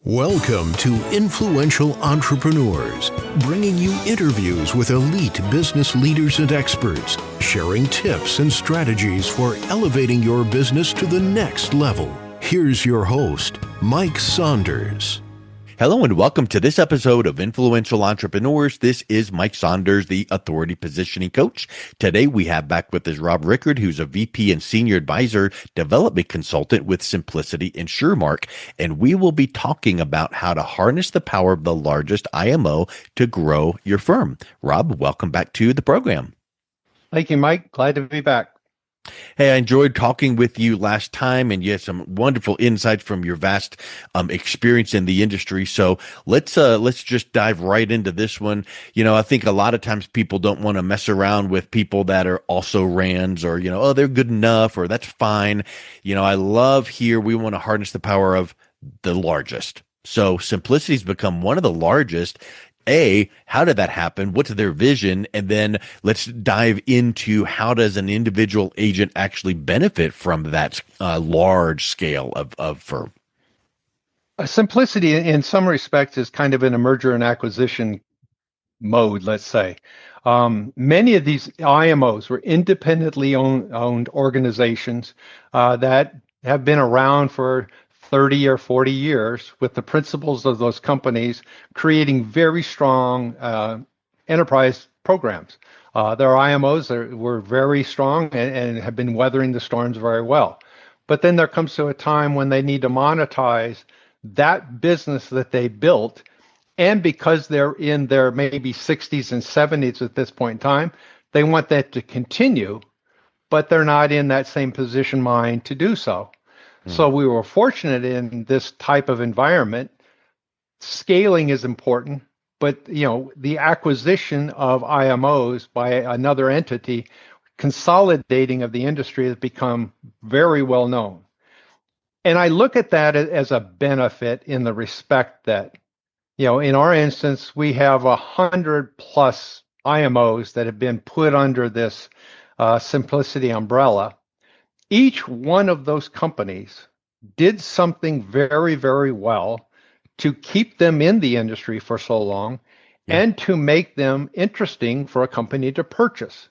Welcome to Influential Entrepreneurs, bringing you interviews with elite business leaders and experts, sharing tips and strategies for elevating your business to the next level. Here's your host, Mike Saunders. Hello and welcome to this episode of Influential Entrepreneurs. This is Mike Saunders, the Authority Positioning Coach. Today we have back with us Rob Rickard, who's a VP and Senior Advisor Development Consultant with Simplicity InsurMark, and we will be talking about how to harness the power of the largest IMO to grow your firm. Rob, welcome back to the program. Thank you, Mike. Glad to be back. Hey, I enjoyed talking with you last time, and you had some wonderful insights from your vast experience in the industry. So let's just dive right into this one. You know, I think a lot of times people don't want to mess around with people that are also RANs or, oh, they're good enough or that's fine. I love here we want to harness the power of the largest. So Simplicity's become one of the largest. How did that happen? What's their vision? And then let's dive into how does an individual agent actually benefit from that large scale of firm? Simplicity, in some respects, is kind of in a merger and acquisition mode, let's say. Many of these IMOs were independently owned organizations that have been around for 30 or 40 years, with the principles of those companies creating very strong enterprise programs. Their IMOs were very strong and have been weathering the storms very well. But then there comes to a time when they need to monetize that business that they built. And because they're in their maybe 60s and 70s at this point in time, they want that to continue, but they're not in that same position mind to do so. So we were fortunate in this type of environment. Scaling is important, but the acquisition of IMOs by another entity, consolidating of the industry has become very well known. And I look at that as a benefit in the respect that, in our instance, we have 100 plus IMOs that have been put under this Simplicity umbrella. Each one of those companies did something very, very well to keep them in the industry for so long and to make them interesting for a company to purchase.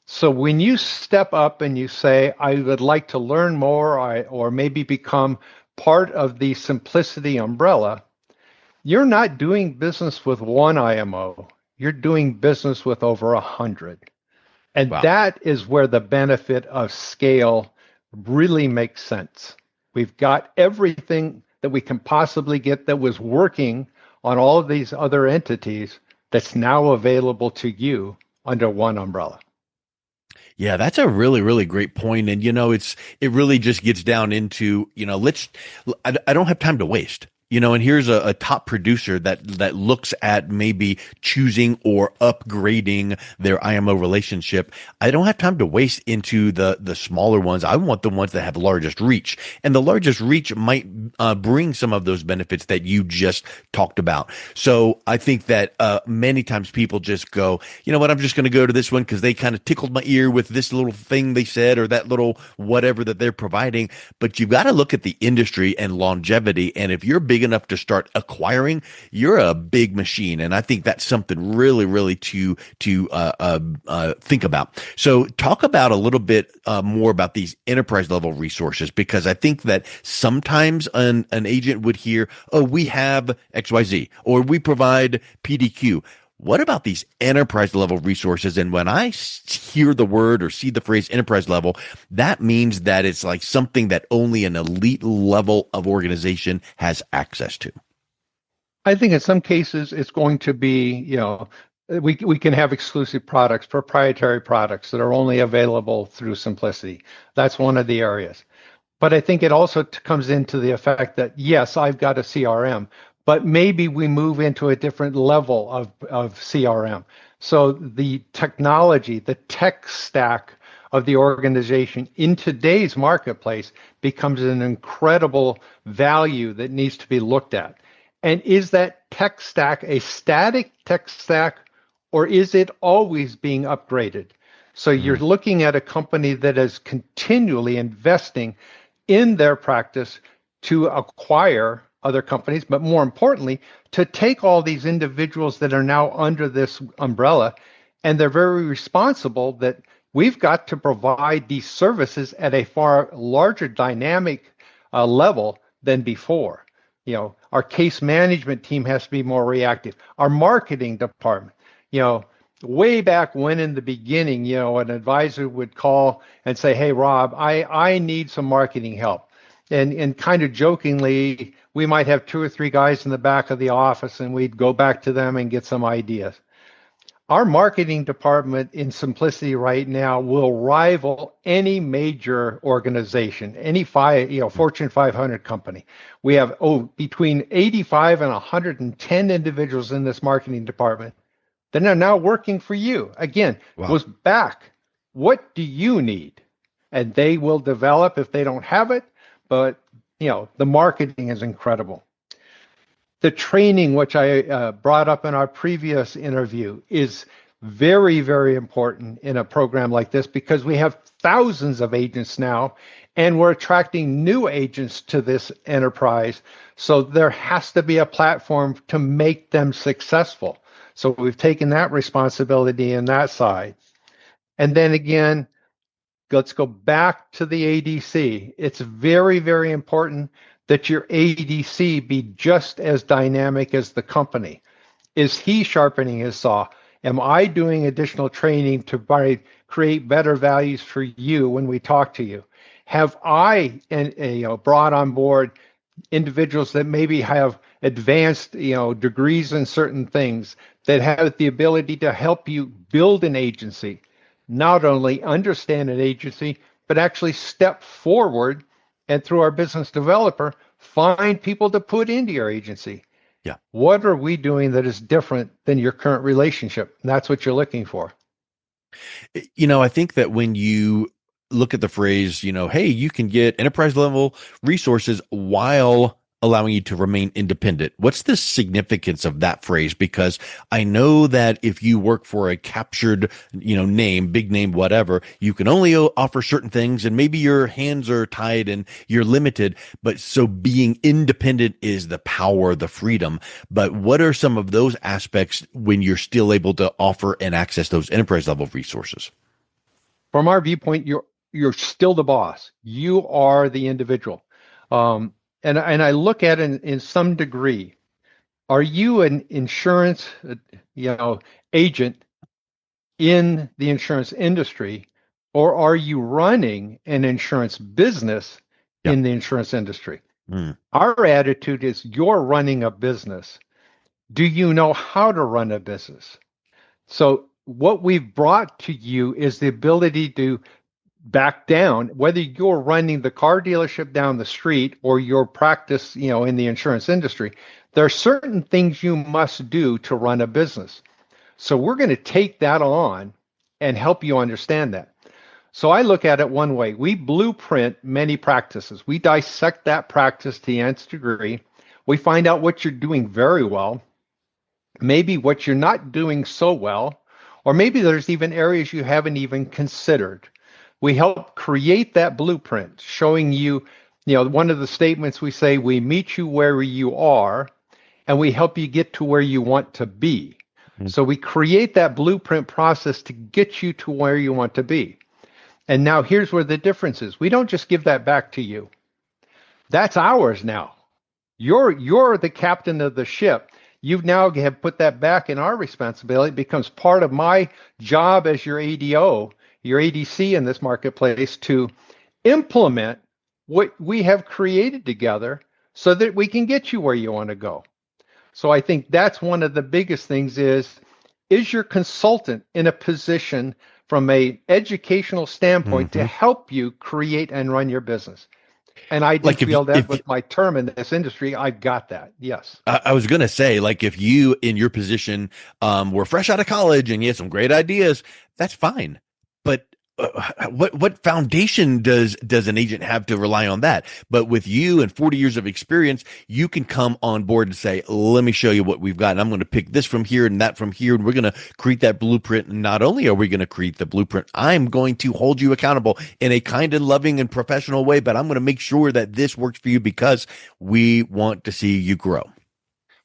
So when you step up and you say, I would like to learn more or maybe become part of the Simplicity umbrella, you're not doing business with one IMO. You're doing business with over 100. And that is where the benefit of scale really makes sense. We've got everything that we can possibly get that was working on all of these other entities that's now available to you under one umbrella. Yeah, that's a really, really great point. And, it really just gets down into, I don't have time to waste. And here's a top producer that looks at maybe choosing or upgrading their IMO relationship. I don't have time to waste into the smaller ones. I want the ones that have largest reach, and the largest reach might bring some of those benefits that you just talked about. So I think that many times people just go, you know what, I'm just going to go to this one because they kind of tickled my ear with this little thing they said or that little whatever that they're providing. But you've got to look at the industry and longevity, and if you're big enough to start acquiring, you're a big machine. And I think that's something really, really to think about. So talk about a little bit more about these enterprise level resources, because I think that sometimes an agent would hear, oh, we have XYZ or we provide PDQ. What about these enterprise level resources? And when I hear the word or see the phrase enterprise level, that means that it's like something that only an elite level of organization has access to. I think in some cases it's going to be, we can have exclusive products, proprietary products that are only available through Simplicity. That's one of the areas. But I think it also comes into the effect that, yes, I've got a CRM, but maybe we move into a different level of CRM. So the technology, the tech stack of the organization in today's marketplace becomes an incredible value that needs to be looked at. And is that tech stack a static tech stack, or is it always being upgraded? So you're looking at a company that is continually investing in their practice to acquire other companies, but more importantly, to take all these individuals that are now under this umbrella, and they're very responsible that we've got to provide these services at a far larger dynamic level than before. Our case management team has to be more reactive. Our marketing department, way back when in the beginning, an advisor would call and say, "Hey, Rob, I need some marketing help." And kind of jokingly, we might have 2 or 3 guys in the back of the office, and we'd go back to them and get some ideas. Our marketing department in simplicity right now will rival any major organization, any Fortune 500 company. We have between 85 and 110 individuals in this marketing department that are now working for you. Again, goes back. What do you need? And they will develop if they don't have it. But the marketing is incredible. The training, which I brought up in our previous interview, is very, very important in a program like this because we have thousands of agents now, and we're attracting new agents to this enterprise. So there has to be a platform to make them successful. So we've taken that responsibility in that side. And then again, let's go back to the ADC. It's very, very important that your ADC be just as dynamic as the company. Is he sharpening his saw? Am I doing additional training to create better values for you when we talk to you? Have I brought on board individuals that maybe have advanced degrees in certain things that have the ability to help you build an agency, not only understand an agency, but actually step forward and through our business developer, find people to put into your agency. Yeah. What are we doing that is different than your current relationship? And that's what you're looking for. I think that when you look at the phrase, hey, you can get enterprise level resources while allowing you to remain independent. What's the significance of that phrase? Because I know that if you work for a captured, name, big name, whatever, you can only offer certain things and maybe your hands are tied and you're limited. But so being independent is the power, the freedom. But what are some of those aspects when you're still able to offer and access those enterprise level resources? From our viewpoint, you're still the boss. You are the individual. And I look at it in some degree. Are you an insurance, agent in the insurance industry, or are you running an insurance business in the insurance industry? Our attitude is you're running a business. Do you know how to run a business? So what we've brought to you is the ability to back down, whether you're running the car dealership down the street or your practice, in the insurance industry, there are certain things you must do to run a business. So we're going to take that on and help you understand that. So I look at it one way. We blueprint many practices. We dissect that practice to the nth degree. We find out what you're doing very well, maybe what you're not doing so well, or maybe there's even areas you haven't even considered. We help create that blueprint, showing you, one of the statements we say, we meet you where you are, and we help you get to where you want to be. So we create that blueprint process to get you to where you want to be. And now here's where the difference is. We don't just give that back to you. That's ours now. You're the captain of the ship. You now have put that back in our responsibility. It becomes part of my job as your ADO, your ADC in this marketplace, to implement what we have created together so that we can get you where you want to go. So I think that's one of the biggest things is your consultant in a position from a educational standpoint to help you create and run your business? And I do feel that with my term in this industry, I've got that. Yes. I was going to say, if you in your position were fresh out of college and you had some great ideas, that's fine. But what foundation does an agent have to rely on that? But with you and 40 years of experience, you can come on board and say, let me show you what we've got. And I'm going to pick this from here and that from here. And we're going to create that blueprint. And not only are we going to create the blueprint, I'm going to hold you accountable in a kind and loving and professional way, but I'm going to make sure that this works for you because we want to see you grow.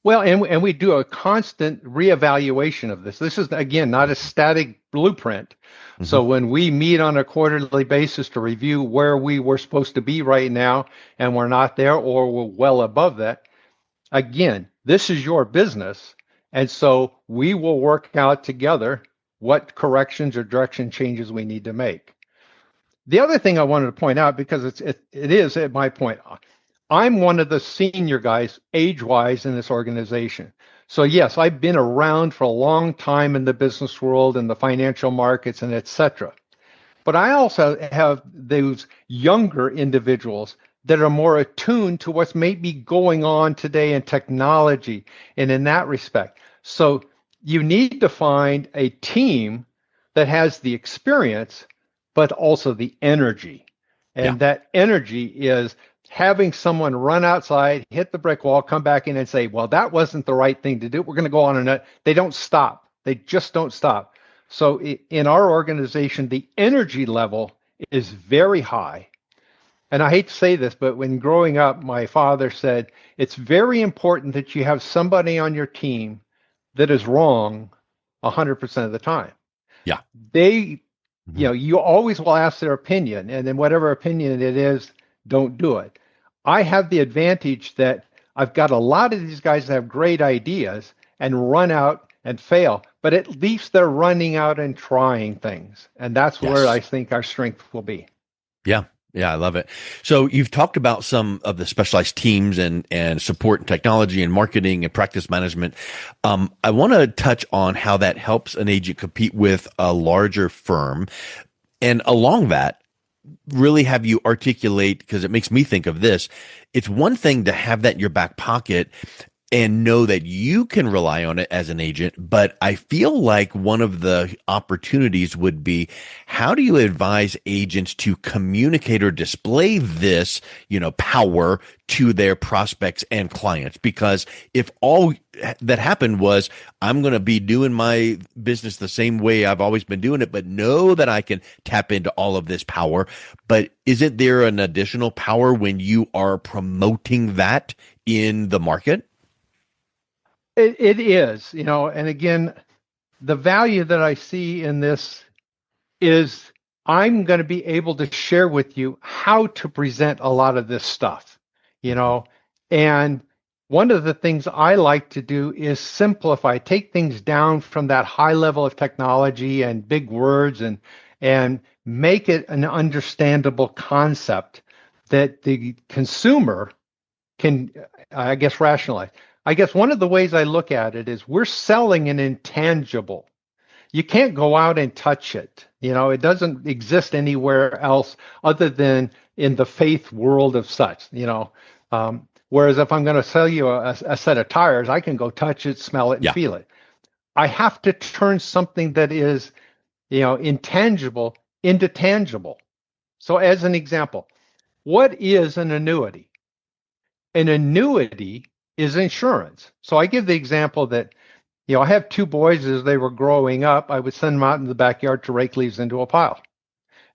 Well, and we do a constant reevaluation of this. This is, again, not a static blueprint. So when we meet on a quarterly basis to review where we were supposed to be right now and we're not there or we're well above that, again, this is your business. And so we will work out together what corrections or direction changes we need to make. The other thing I wanted to point out, because it is at my point, I'm one of the senior guys age-wise in this organization. So yes, I've been around for a long time in the business world and the financial markets and et cetera. But I also have those younger individuals that are more attuned to what's maybe going on today in technology and in that respect. So you need to find a team that has the experience, but also the energy. And that energy is having someone run outside, hit the brick wall, come back in and say, well, that wasn't the right thing to do. We're going to go on and they don't stop. They just don't stop. So in our organization, the energy level is very high. And I hate to say this, but when growing up, my father said, it's very important that you have somebody on your team that is wrong 100% of the time. Yeah. They, you always will ask their opinion, and then whatever opinion it is, don't do it. I have the advantage that I've got a lot of these guys that have great ideas and run out and fail, but at least they're running out and trying things. And that's where I think our strength will be. Yeah. Yeah, I love it. So you've talked about some of the specialized teams and support and technology and marketing and practice management. I want to touch on how that helps an agent compete with a larger firm. And along that, really have you articulate, because it makes me think of this. It's one thing to have that in your back pocket and know that you can rely on it as an agent. But I feel like one of the opportunities would be, how do you advise agents to communicate or display this, power to their prospects and clients? Because if all that happened was, I'm going to be doing my business the same way I've always been doing it, but know that I can tap into all of this power. But isn't there an additional power when you are promoting that in the market? It is, and again, the value that I see in this is I'm going to be able to share with you how to present a lot of this stuff, and one of the things I like to do is simplify, take things down from that high level of technology and big words and make it an understandable concept that the consumer can, I guess, rationalize. I guess one of the ways I look at it is we're selling an intangible. You can't go out and touch it. It doesn't exist anywhere else other than in the faith world of such, whereas if I'm going to sell you a set of tires, I can go touch it, smell it, and feel it. I have to turn something that is, intangible into tangible. So as an example, what is an annuity? An annuity is insurance. So I give the example that, I have two boys. As they were growing up, I would send them out in the backyard to rake leaves into a pile.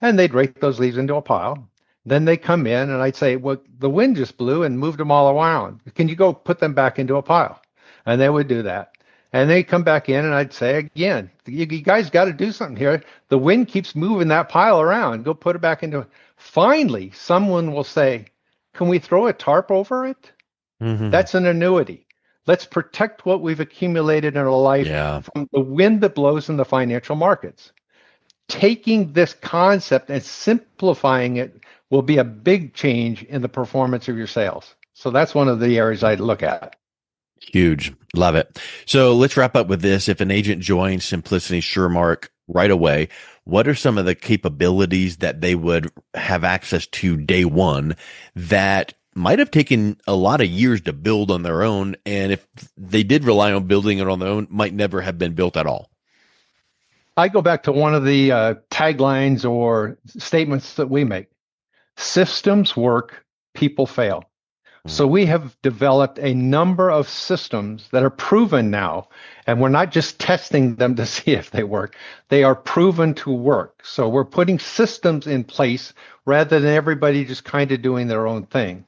And they'd rake those leaves into a pile. Then they come in and I'd say, well, the wind just blew and moved them all around. Can you go put them back into a pile? And they would do that. And they come back in and I'd say again, you guys got to do something here. The wind keeps moving that pile around. Go put it back into it. Finally, someone will say, can we throw a tarp over it? Mm-hmm. That's an annuity. Let's protect what we've accumulated in our life from the wind that blows in the financial markets. Taking this concept and simplifying it will be a big change in the performance of your sales. So that's one of the areas I look at. Huge. Love it. So let's wrap up with this. If an agent joins Simplicity InsurMark right away, what are some of the capabilities that they would have access to day one that might have taken a lot of years to build on their own, and if they did rely on building it on their own, might never have been built at all? I go back to one of the taglines or statements that we make. Systems work, people fail. So we have developed a number of systems that are proven now, and we're not just testing them to see if they work. They are proven to work. So we're putting systems in place rather than everybody just kind of doing their own thing.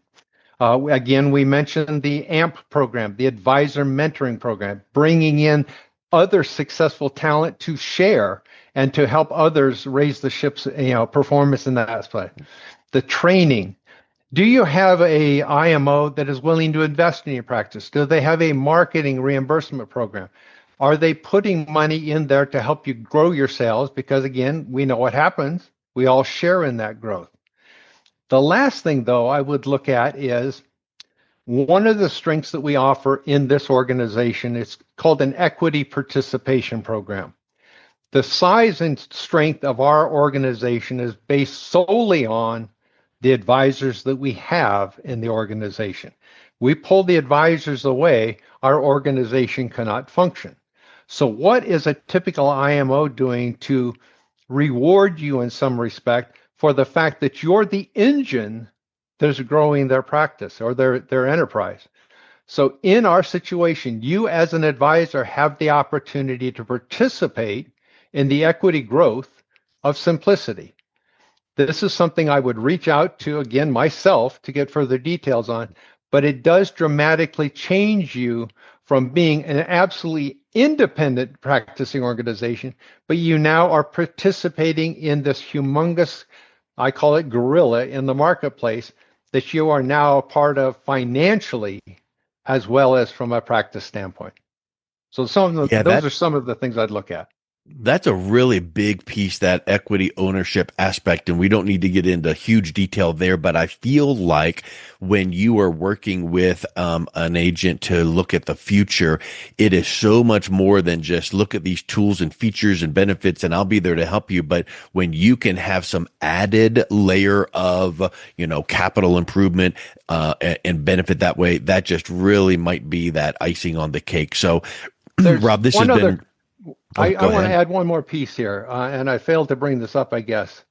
Again, we mentioned the AMP program, the Advisor Mentoring Program, bringing in other successful talent to share and to help others raise the ship's performance in that aspect. The training. Do you have a IMO that is willing to invest in your practice? Do they have a marketing reimbursement program? Are they putting money in there to help you grow your sales? Because again, we know what happens. We all share in that growth. The last thing, though, I would look at is one of the strengths that we offer in this organization. It's called an equity participation program. The size and strength of our organization is based solely on the advisors that we have in the organization. We pull the advisors away, our organization cannot function. So what is a typical IMO doing to reward you in some respect for the fact that you're the engine that is growing their practice or their enterprise? So in our situation, you as an advisor have the opportunity to participate in the equity growth of Simplicity. This is something I would reach out to, again, myself to get further details on, but it does dramatically change you from being an absolutely independent practicing organization, but you now are participating in this humongous, I call it gorilla in the marketplace, that you are now a part of financially as well as from a practice standpoint. So those are some of the things I'd look at. That's a really big piece, that equity ownership aspect, and we don't need to get into huge detail there, but I feel like when you are working with an agent to look at the future, it is so much more than just look at these tools and features and benefits and I'll be there to help you. But when you can have some added layer of, capital improvement and benefit that way, that just really might be that icing on the cake. So Rob, this has been... I want to add one more piece here, and I failed to bring this up, I guess.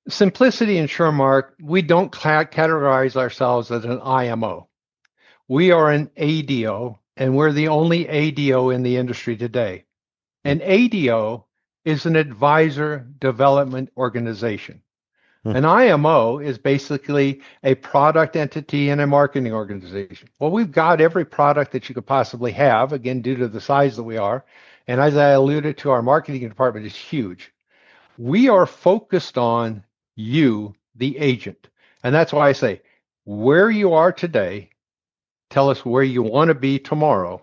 Simplicity InsurMark, we don't categorize ourselves as an IMO. We are an ADO, and we're the only ADO in the industry today. An ADO is an advisor development organization. An IMO is basically a product entity and a marketing organization. Well, we've got every product that you could possibly have, again, due to the size that we are. And as I alluded to, our marketing department is huge. We are focused on you, the agent. And that's why I say, where you are today, tell us where you want to be tomorrow,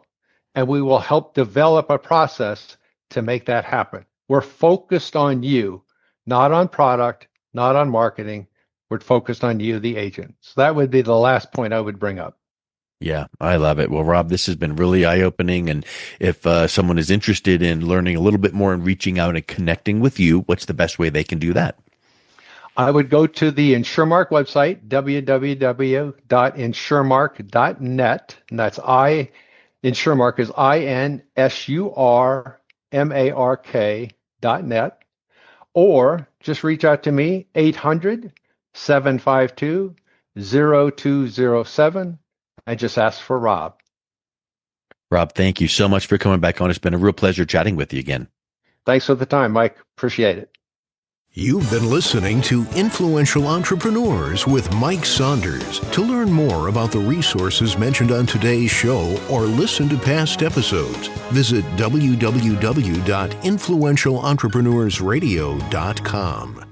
and we will help develop a process to make that happen. We're focused on you, not on product, not on marketing. We're focused on you, the agent. So that would be the last point I would bring up. Yeah, I love it. Well, Rob, this has been really eye-opening. And if someone is interested in learning a little bit more and reaching out and connecting with you, what's the best way they can do that? I would go to the InsurMark website, www.insurmark.net. And that's InsurMark is INSURMARK.net. Or just reach out to me, 800-752-0207. And just ask for Rob. Rob, thank you so much for coming back on. It's been a real pleasure chatting with you again. Thanks for the time, Mike. Appreciate it. You've been listening to Influential Entrepreneurs with Mike Saunders. To learn more about the resources mentioned on today's show or listen to past episodes, visit www.influentialentrepreneurssradio.com.